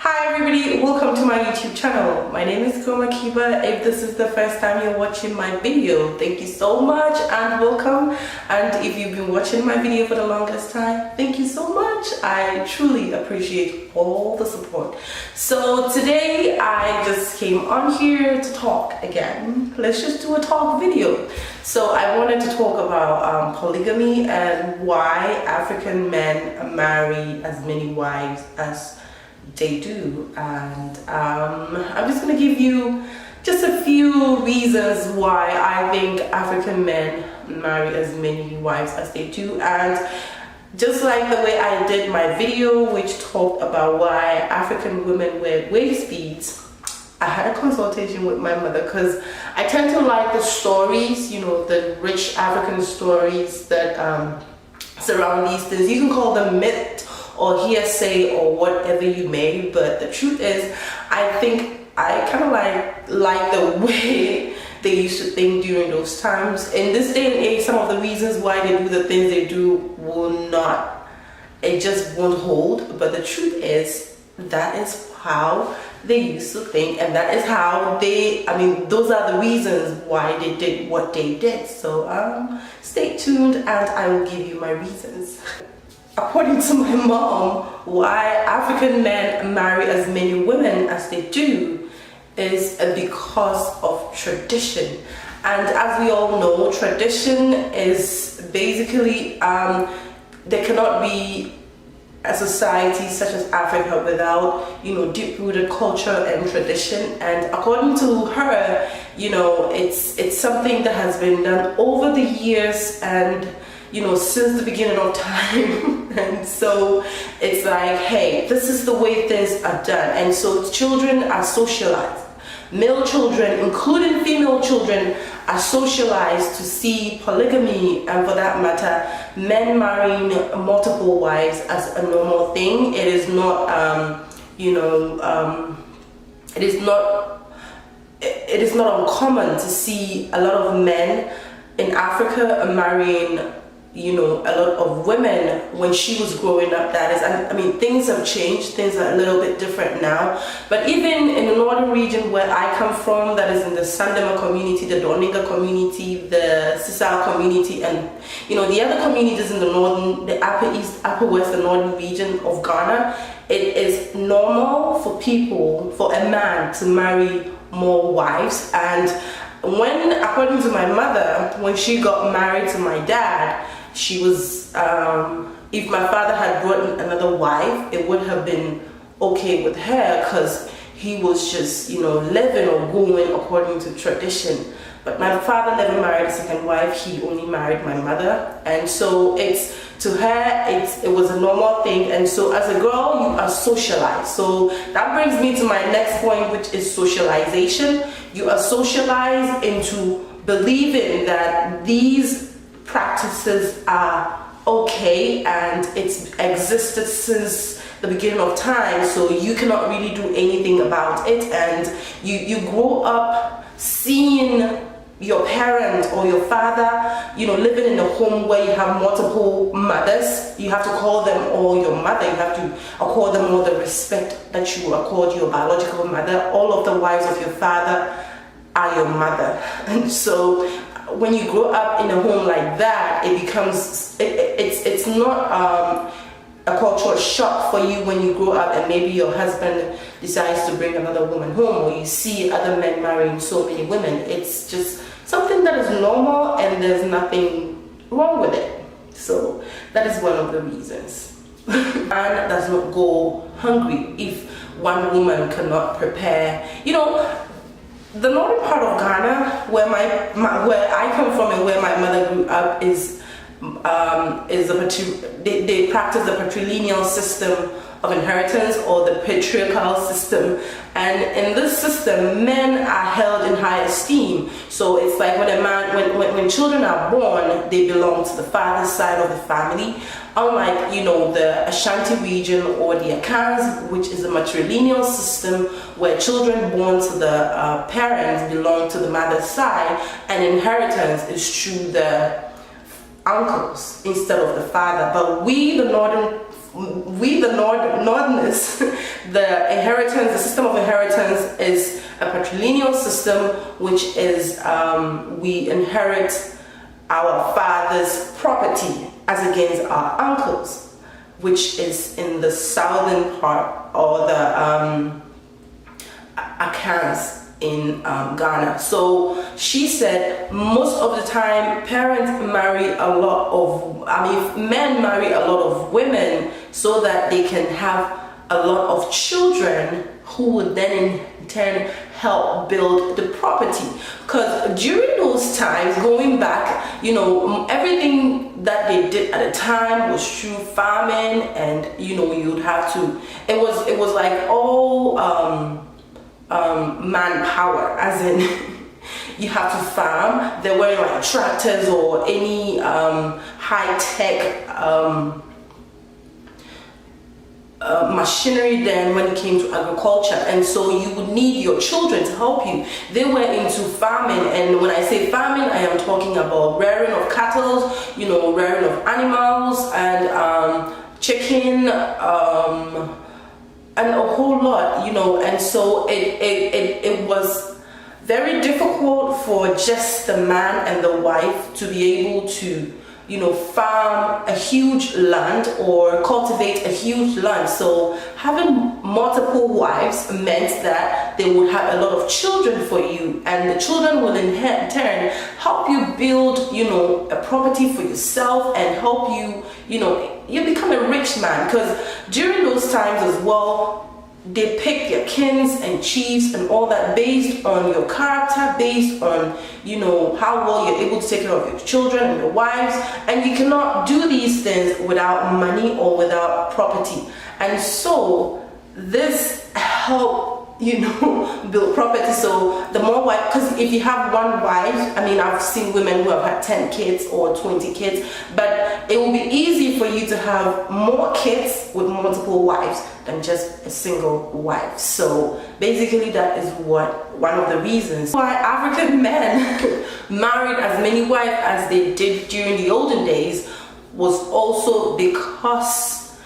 Hi everybody, welcome to my YouTube channel. My name is Kiba. If this is the first time you're watching my video, thank you so much and welcome. And if you've been watching my video for the longest time, thank you so much. I truly appreciate all the support. So today I just came on here to talk again. Let's just do a talk video. So I wanted to talk about polygamy and why African men marry as many wives as they do, and I'm just going to give you just a few reasons why I think African men marry as many wives as they do. And just like the way I did my video which talked about why African women wear waist beads, I had a consultation with my mother because I tend to like the stories, you know, the rich African stories that surround these things. You can call them myth or hearsay or whatever you may, but the truth is I think I kind of like the way they used to think during those times. In this day and age, some of the reasons why they do the things they do will not, it just won't hold, but the truth is that is how they used to think, and that is how those are the reasons why they did what they did. So stay tuned and I will give you my reasons. According to my mom, why African men marry as many women as they do is because of tradition. And as we all know, tradition is basically, there cannot be a society such as Africa without, you know, deep-rooted culture and tradition. And according to her, you know, it's something that has been done over the years and, you know, since the beginning of time. And so it's like, hey, this is the way things are done. And so children are socialized. Male children, including female children, are socialized to see polygamy, and for that matter, men marrying multiple wives as a normal thing. It is not, it is not uncommon to see a lot of men in Africa marrying, you know, a lot of women. When she was growing up, that is, I mean, things have changed, things are a little bit different now, but even in the northern region where I come from, that is in the Sandema community, the Doninga community, the Sisal community, and, you know, the other communities in the northern, the upper east, upper west, the northern region of Ghana, it is normal for people, for a man to marry more wives. And when, according to my mother, when she got married to my dad, she was, if my father had brought in another wife, it would have been okay with her because he was just, you know, living or going according to tradition. But my father never married a second wife, he only married my mother. And so it's, to her, it was a normal thing. And so as a girl, you are socialized. So that brings me to my next point, which is socialization. You are socialized into believing that these practices are okay and it's existed since the beginning of time, so you cannot really do anything about it. And you grow up seeing your parent or your father, you know, living in a home where you have multiple mothers. You have to call them all your mother. You have to accord them all the respect that you accord your biological mother. All of the wives of your father are your mother. And so when you grow up in a home like that, it becomes, it's not a cultural shock for you when you grow up and maybe your husband decides to bring another woman home, or you see other men marrying so many women. It's just something that is normal and there's nothing wrong with it. So that is one of the reasons. Man does not go hungry if one woman cannot prepare, you know. The northern part of Ghana, where where I come from and where my mother grew up, they practice the patrilineal system of inheritance, or the patriarchal system. And in this system, men are held in high esteem. So it's like when a man, when children are born, they belong to the father's side of the family. Unlike, you know, the Ashanti region or the Akans, which is a matrilineal system where children born to the parents belong to the mother's side, and inheritance is through the uncles instead of the father. But we the northerners the system of inheritance is a patrilineal system, which is we inherit our father's property as against our uncles, which is in the southern part, or the Akans in Ghana. So she said most of the time parents marry a lot of, men marry a lot of women so that they can have a lot of children who would then in turn help build the property. Because during those times, going back, everything that they did at the time was through farming, and you'd have to, it was like all manpower, as in you have to farm. There weren't like tractors or any high-tech machinery then when it came to agriculture, and so you would need your children to help you. They were into farming, and when I say farming, I am talking about rearing of cattle, rearing of animals, and chicken, and a whole lot, and so it was very difficult for just the man and the wife to be able to farm a huge land or cultivate a huge land. So having multiple wives meant that they would have a lot of children for you, and the children will in turn help you build a property for yourself and help you you become a rich man. Because during those times as well, they pick their kings and chiefs and all that based on your character, based on how well you're able to take care of your children and your wives, and you cannot do these things without money or without property. And so this helped build property. So the more wife, because if you have one wife, I've seen women who have had 10 kids or 20 kids, but it will be easy for you to have more kids with multiple wives than just a single wife. So basically that is one of the reasons why African men married as many wives as they did during the olden days, was also because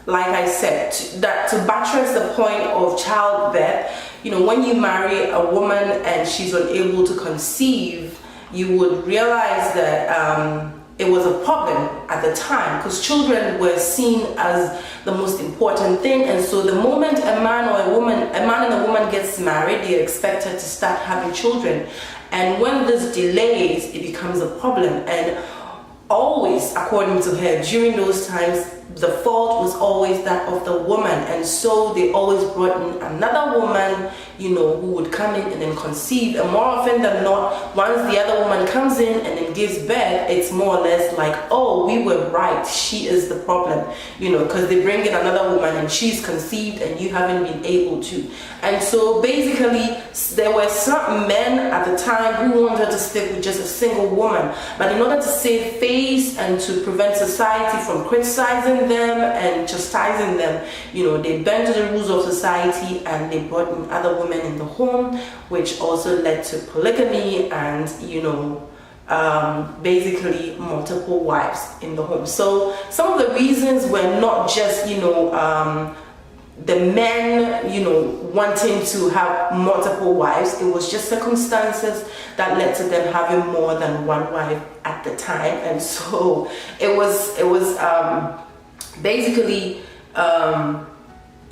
like I said, that to buttress the point of childbirth, when you marry a woman and she's unable to conceive, you would realize that it was a problem at the time, because children were seen as the most important thing. And so the moment a man and a woman gets married, they're expected to start having children. And when this delays, it becomes a problem. And always, according to her, during those times, the fault was always that of the woman, and so they always brought in another woman, who would come in and then conceive. And more often than not, once the other woman comes in and then gives birth, it's more or less like, oh, we were right, she is the problem, because they bring in another woman and she's conceived and you haven't been able to. And so basically, there were some men at the time who wanted to stick with just a single woman, but in order to save face and to prevent society from criticizing them and chastising them, they bent to the rules of society and they brought in other women in the home, which also led to polygamy and basically multiple wives in the home. So some of the reasons were not just the men wanting to have multiple wives. It was just circumstances that led to them having more than one wife at the time. And so it was basically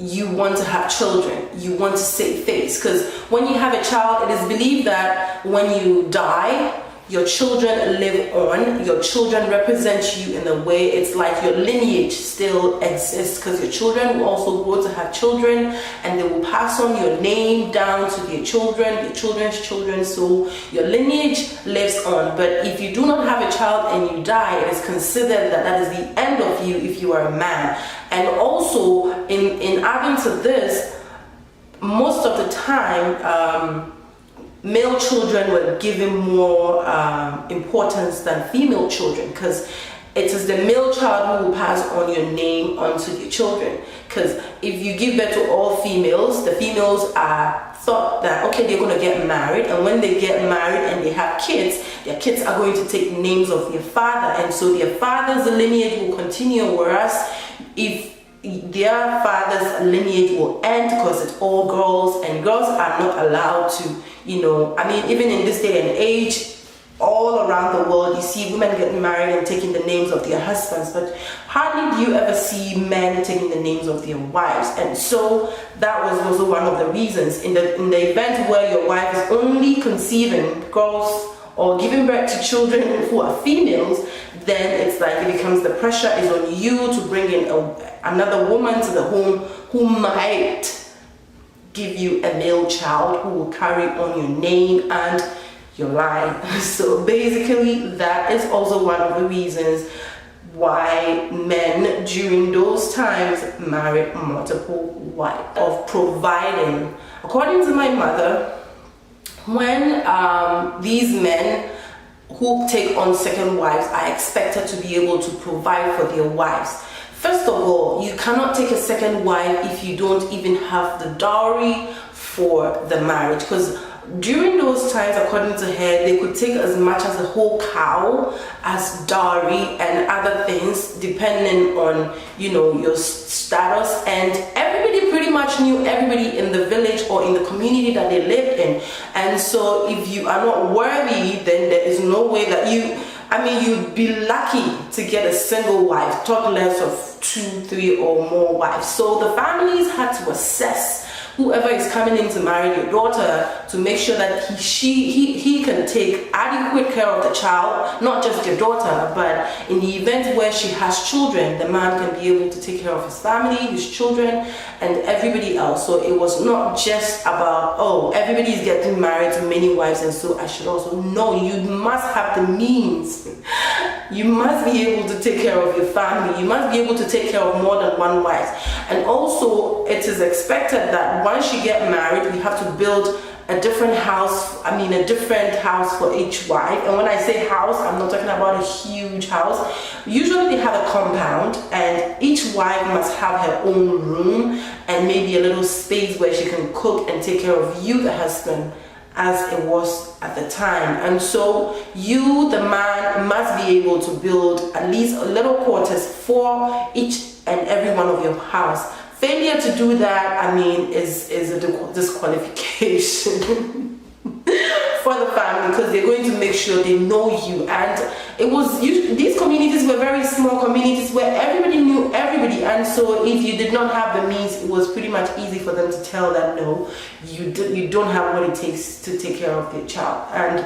you want to have children, you want to save face, because when you have a child, it is believed that when you die, your children live on, your children represent you in a way. It's like your lineage still exists, because your children will also grow to have children, and they will pass on your name down to their children, their children's children, so your lineage lives on. But if you do not have a child and you die, it is considered that that is the end of you if you are a man. And also, in adding to this, most of the time, male children were given more importance than female children, because it is the male child who will pass on your name onto your children. Because if you give birth to all females, the females are thought that, okay, they're going to get married, and when they get married and they have kids, their kids are going to take names of their father, and so their father's lineage will continue. Whereas if their father's lineage will end because it's all girls, and girls are not allowed to, you know, I mean, even in this day and age, all around the world, you see women getting married and taking the names of their husbands, but hardly do you ever see men taking the names of their wives. And so that was also one of the reasons. In the event where your wife is only conceiving girls or giving birth to children who are females, then it's like it becomes the pressure is on you to bring in another woman to the home who might give you a male child who will carry on your name and your line. So basically that is also one of the reasons why men during those times married multiple wives. Of providing, according to my mother, when these men who take on second wives are expected to be able to provide for their wives. First of all, you cannot take a second wife if you don't even have the dowry for the marriage, because during those times, according to her, they could take as much as a whole cow as dowry and other things depending on, you know, your status. And everybody pretty much knew everybody in the village or in the community that they lived in. And so if you are not worthy, then there is no way that you'd be lucky to get a single wife, talk less of 2, 3 or more wives. So the families had to assess whoever is coming in to marry your daughter to make sure that he can take adequate care of the child, not just your daughter, but in the event where she has children, the man can be able to take care of his family, his children, and everybody else. So it was not just about, oh, everybody is getting married to many wives, and so I should also. No, you must have the means. You must be able to take care of your family. You must be able to take care of more than one wife. And also, it is expected that once you get married, you have to build a different house, a different house for each wife. And when I say house, I'm not talking about a huge house. Usually they have a compound, and each wife must have her own room and maybe a little space where she can cook and take care of you, the husband, as it was at the time. And so you, the man, must be able to build at least a little quarters for each and every one of your house. Failure to do that, is a disqualification for the family, because they're going to make sure they know you. And these communities were very small communities where everybody knew everybody, and so if you did not have the means, it was pretty much easy for them to tell that no, you don't have what it takes to take care of their child. And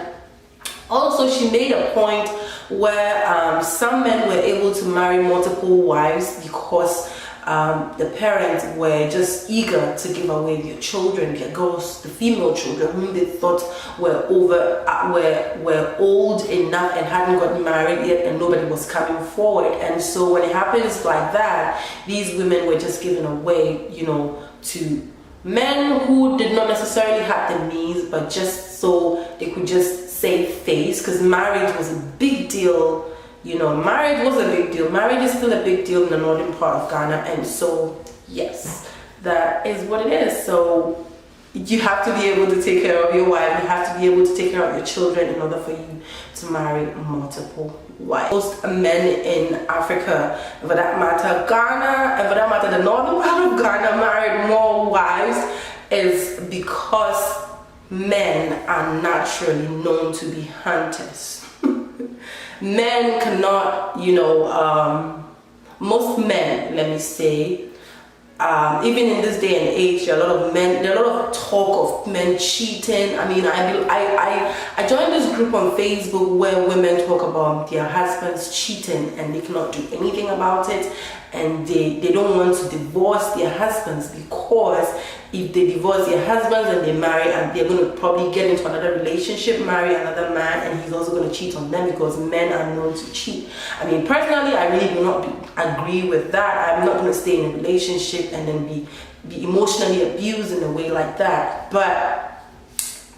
also, she made a point where some men were able to marry multiple wives because the parents were just eager to give away their children, their girls, the female children whom they thought were old enough and hadn't gotten married yet, and nobody was coming forward. And so when it happens like that, these women were just given away, to men who did not necessarily have the means, but just so they could just save face, because marriage was a big deal. Marriage was a big deal. Marriage is still a big deal in the northern part of Ghana, and so yes, that is what it is. So you have to be able to take care of your wife. You have to be able to take care of your children in order for you to marry multiple wives. Most men in Africa, for that matter Ghana, and for that matter the northern part of Ghana, married more wives is because men are naturally known to be hunters. Men cannot, most men, let me say, even in this day and age, there are a lot of talk of men cheating. I joined this group on Facebook where women talk about their husbands cheating and they cannot do anything about it, and they don't want to divorce their husbands, because if they divorce their husbands and they marry, and they're going to probably get into another relationship, marry another man, and he's also going to cheat on them, because men are known to cheat. Personally, I really do not agree with that. I'm not going to stay in a relationship and then be emotionally abused in a way like that. But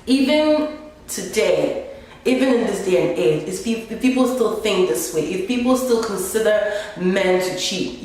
even today, even in this day and age, if people still think this way, if people still consider men to cheat,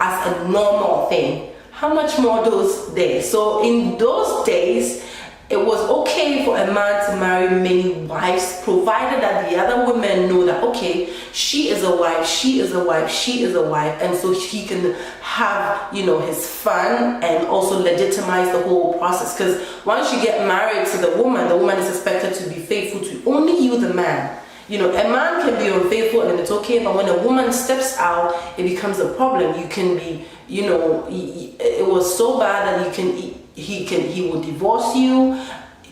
as a normal thing, how much more those days? So in those days, it was okay for a man to marry many wives, provided that the other women know that, okay, she is a wife, she is a wife, she is a wife, and so he can have, you know, his fun and also legitimize the whole process. Because once you get married to the woman is expected to be faithful to only you, the man. You know, a man can be unfaithful and it's okay, but when a woman steps out, it becomes a problem. You can be, you know, it was so bad that he will divorce you.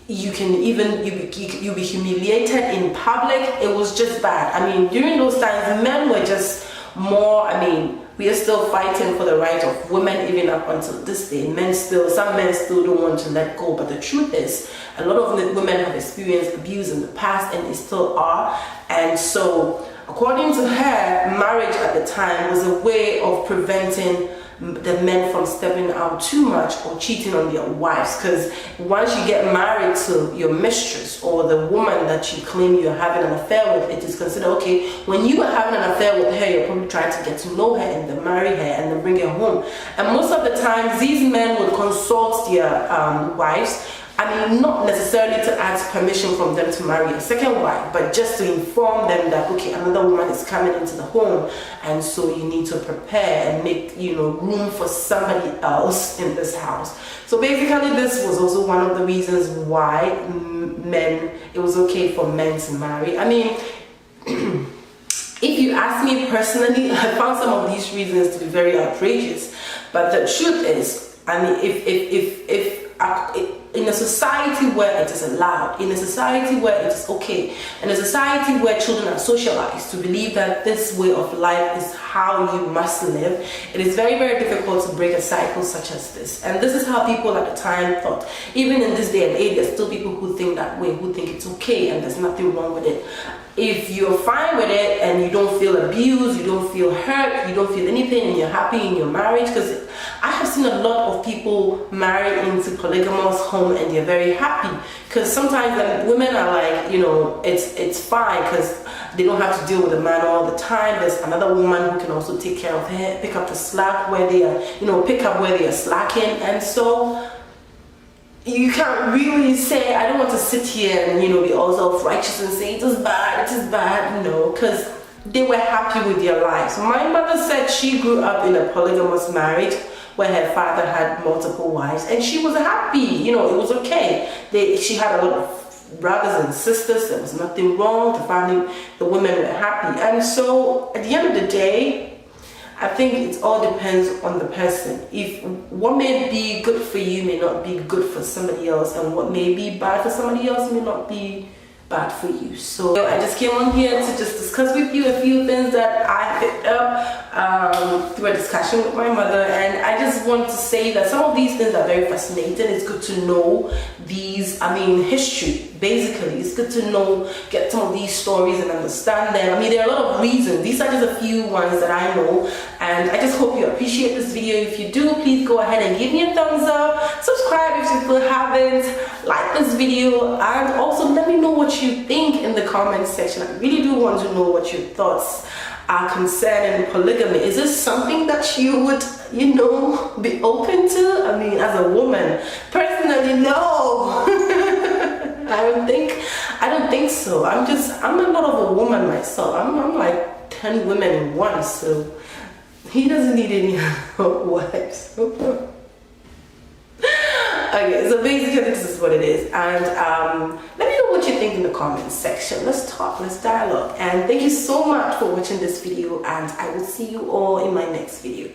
You can even you'll be humiliated in public. It was just bad. I mean, during those times, men were just more. I mean, we are still fighting for the right of women even up until this day. Some men still don't want to let go. But the truth is, a lot of women have experienced abuse in the past, and they still are. And so, according to her, marriage at the time was a way of preventing the men from stepping out too much or cheating on their wives. Because once you get married to your mistress or the woman that you claim you're having an affair with, it is considered okay. When you are having an affair with her, you're probably trying to get to know her and then marry her and then bring her home. And most of the times, these men would consult their wives. I mean, not necessarily to ask permission from them to marry a second wife, but just to inform them that, okay, another woman is coming into the home, and so you need to prepare and make, you know, room for somebody else in this house. So basically, this was also one of the reasons why it was okay for men to marry. I mean, if you ask me personally, I found some of these reasons to be very outrageous. But the truth is, I mean, if in a society where it is allowed, in a society where it is okay, in a society where children are socialized to believe that this way of life is how you must live, it is very, very difficult to break a cycle such as this. And this is how people at the time thought. Even in this day and age, there's still people who think that way, who think it's okay and there's nothing wrong with it. If you're fine with it and you don't feel abused, you don't feel hurt, you don't feel anything, and you're happy in your marriage, because I have seen a lot of people marry into polygamous home and they're very happy. Because sometimes women are like, you know, it's fine because they don't have to deal with a man all the time. There's another woman who can also take care of her, pick up the slack where they are, you know, pick up where they are slacking. And so you can't really say, I don't want to sit here and, you know, be all self-righteous and say it is bad, you know, because they were happy with their lives. My mother said she grew up in a polygamous marriage where her father had multiple wives, and she was happy, you know, it was okay. She had a lot of brothers and sisters, there was nothing wrong, the women were happy. And so at the end of the day, I think it all depends on the person. If what may be good for you may not be good for somebody else, and what may be bad for somebody else may not be bad for you. So I just came on here to just discuss with you a few things that I picked up through a discussion with my mother, and I just want to say that some of these things are very fascinating. It's good to know these, I mean, history. Basically, it's good to know, get some of these stories and understand them. I mean, there are a lot of reasons. These are just a few ones that I know, and I just hope you appreciate this video. If you do, please go ahead and give me a thumbs up. Subscribe if you still haven't. Like this video, and also let me know what you think in the comment section. I really do want to know what your thoughts are concerning polygamy. Is this something that you would, you know, be open to? I mean, as a woman, personally, no. I don't think so. I'm a lot of a woman myself. I'm like 10 women in one, so he doesn't need any wives. Okay, so basically this is what it is, and let me know what you think in the comments section. Let's talk, let's dialogue, and thank you so much for watching this video, and I will see you all in my next video.